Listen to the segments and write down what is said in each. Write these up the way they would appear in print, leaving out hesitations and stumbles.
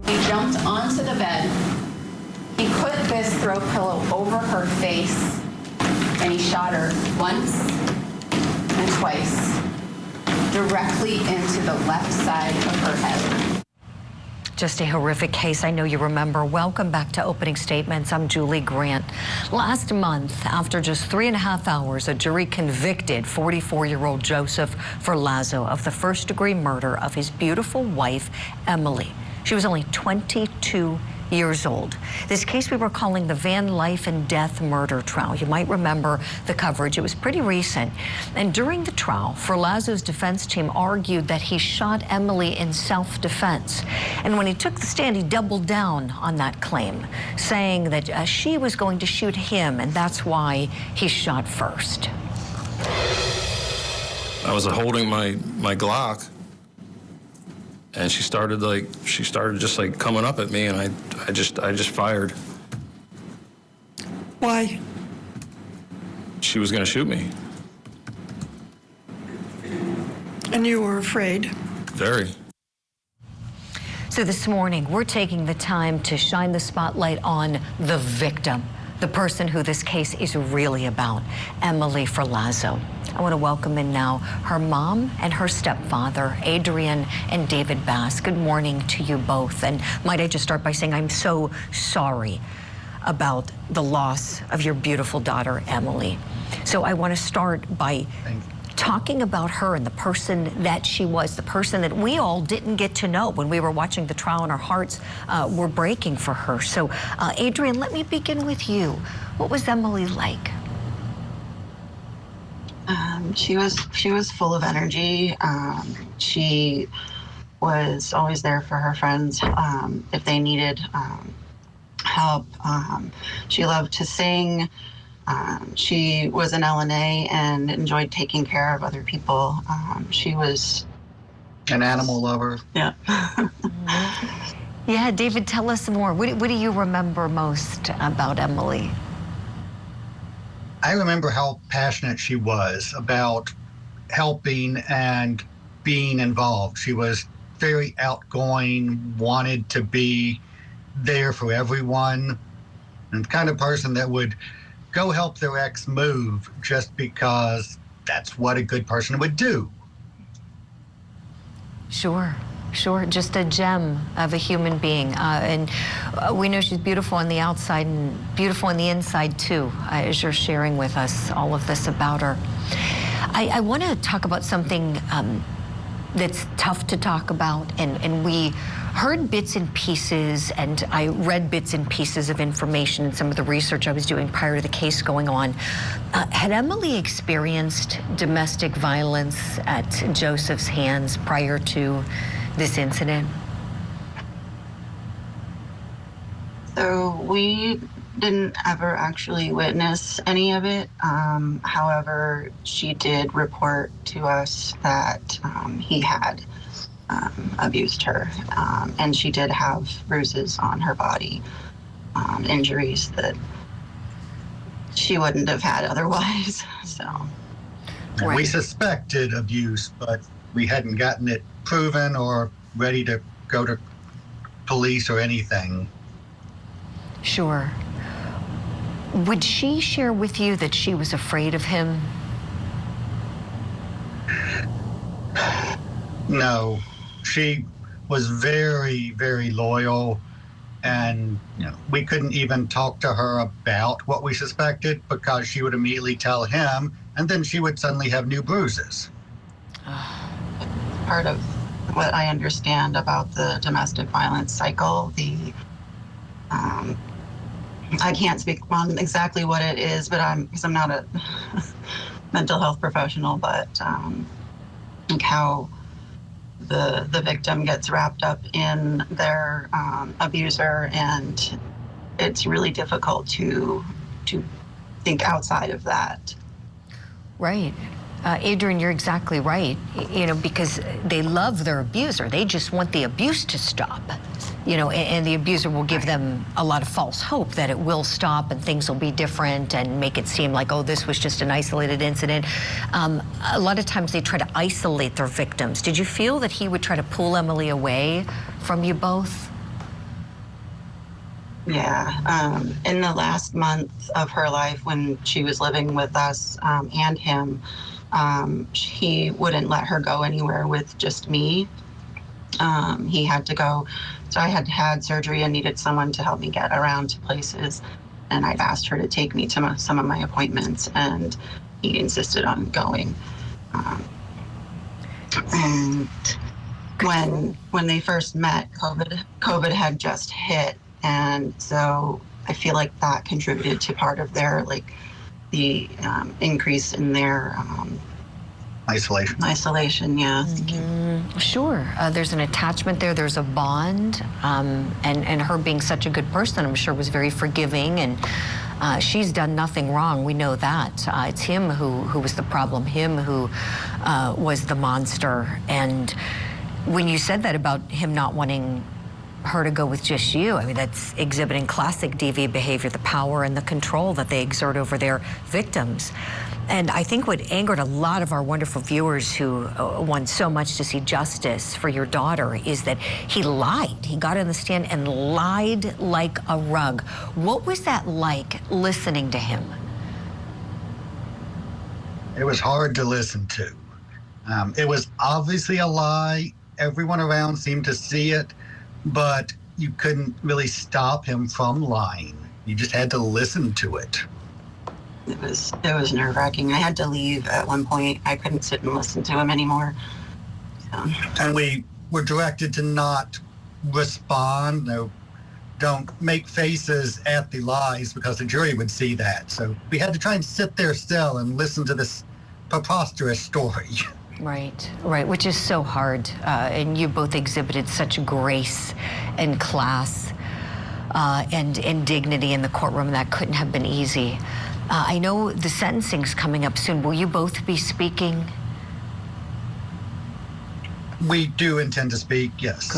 He jumped onto the bed. He put this throw pillow over her face, and he shot her once and twice, directly into the left side of her head. Just a horrific case I know you remember. Welcome back to Opening Statements. I'm Julie Grant. Last month, after just 3.5 hours, a jury convicted 44-year-old Joseph Ferlazzo of the first-degree murder of his beautiful wife, Emily. She was only 22 years old. This case we were calling the Van Life and Death murder trial. You might remember the coverage. It was pretty recent. And during the trial, Ferlazzo's defense team argued that he shot Emily in self-defense. And when he took the stand, he doubled down on that claim, saying that she was going to shoot him, and that's why he shot first. I was holding my Glock, and she started just like coming up at me, and I just fired. Why? She was gonna shoot me. And you were afraid? Very. So this morning, we're taking the time to shine the spotlight on the victim, the person who this case is really about, Emily Ferlazzo. I want to welcome in now her mom and her stepfather, Adrian and David Bass. Good morning to you both. And might I just start by saying I'm so sorry about the loss of your beautiful daughter, Emily. So I want to start by talking about her and the person that she was, the person that we all didn't get to know when we were watching the trial, and our hearts were breaking for her. So Adrian, let me begin with you. What was Emily like? She was full of energy. She was always there for her friends if they needed help. She loved to sing. She was an LNA and enjoyed taking care of other people. She was an animal lover. Yeah. Yeah, David, tell us more. What do you remember most about Emily? I remember how passionate she was about helping and being involved. She was very outgoing, wanted to be there for everyone, and the kind of person that would go help their ex move just because that's what a good person would do. Sure. Sure, just a gem of a human being. And we know she's beautiful on the outside and beautiful on the inside too, as you're sharing with us all of this about her. I want to talk about something that's tough to talk about, and we heard bits and pieces, and I read bits and pieces of information and some of the research I was doing prior to the case going on. Had Emily experienced domestic violence at Joseph's hands prior to this incident? So we didn't ever actually witness any of it. However, she did report to us that he had abused her, and she did have bruises on her body, injuries that she wouldn't have had otherwise. So, And we suspected abuse, but we hadn't gotten it proven or ready to go to police or anything. Sure. Would she share with you that she was afraid of him? No, she was very, very loyal, and we couldn't even talk to her about what we suspected because she would immediately tell him, and then she would suddenly have new bruises. part of what I understand about the domestic violence cycle, I can't speak on exactly what it is, but because I'm not a mental health professional, but like how the victim gets wrapped up in their abuser, and it's really difficult to think outside of that. Right. Adrian, you're exactly right, because they love their abuser. They just want the abuse to stop, and the abuser will give them a lot of false hope that it will stop and things will be different and make it seem like, oh, this was just an isolated incident. A lot of times they try to isolate their victims. Did you feel that he would try to pull Emily away from you both? Yeah. In the last month of her life, when she was living with us and him, he wouldn't let her go anywhere with just me. He had to go. So I had had surgery and needed someone to help me get around to places. And I'd asked her to take me to some of my appointments, and he insisted on going. And when they first met, COVID had just hit, and so I feel like that contributed to part of their the increase in their Isolation. isolation. Yeah. Sure. There's an attachment there. There's a bond. And her being such a good person, I'm sure, was very forgiving. And she's done nothing wrong. We know that. It's him who was the problem, him who was the monster. And when you said that about him not wanting her to go with just you, I mean, that's exhibiting classic DV behavior, the power and the control that they exert over their victims. And I think what angered a lot of our wonderful viewers who want so much to see justice for your daughter is that he lied. He got on the stand and lied like a rug. What was that like, listening to him? It was hard to listen to. It was obviously a lie. Everyone around seemed to see it, but you couldn't really stop him from lying. You just had to listen to it. It was nerve-wracking. I had to leave at one point. I couldn't sit and listen to him anymore. So. And we were directed to not respond. No, don't make faces at the lies, because the jury would see that. So we had to try and sit there still and listen to this preposterous story. Right, which is so hard. And you both exhibited such grace and class and dignity in the courtroom. That couldn't have been easy. I know the sentencing's coming up soon. Will you both be speaking? We do intend to speak, yes.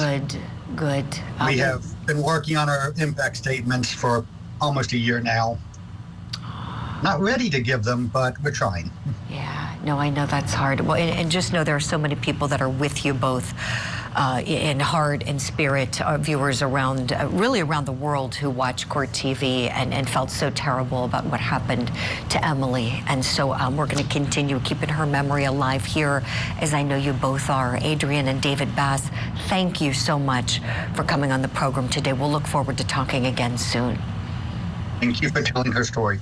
Good. We have been working on our impact statements for almost a year now. Not ready to give them, but we're trying. Yeah, no, I know that's hard. Well, and just know there are so many people that are with you both in heart and spirit, viewers around, really around the world, who watch Court TV and felt so terrible about what happened to Emily. And so we're going to continue keeping her memory alive here, as I know you both are. Adrian and David Bass, thank you so much for coming on the program today. We'll look forward to talking again soon. Thank you for telling her story.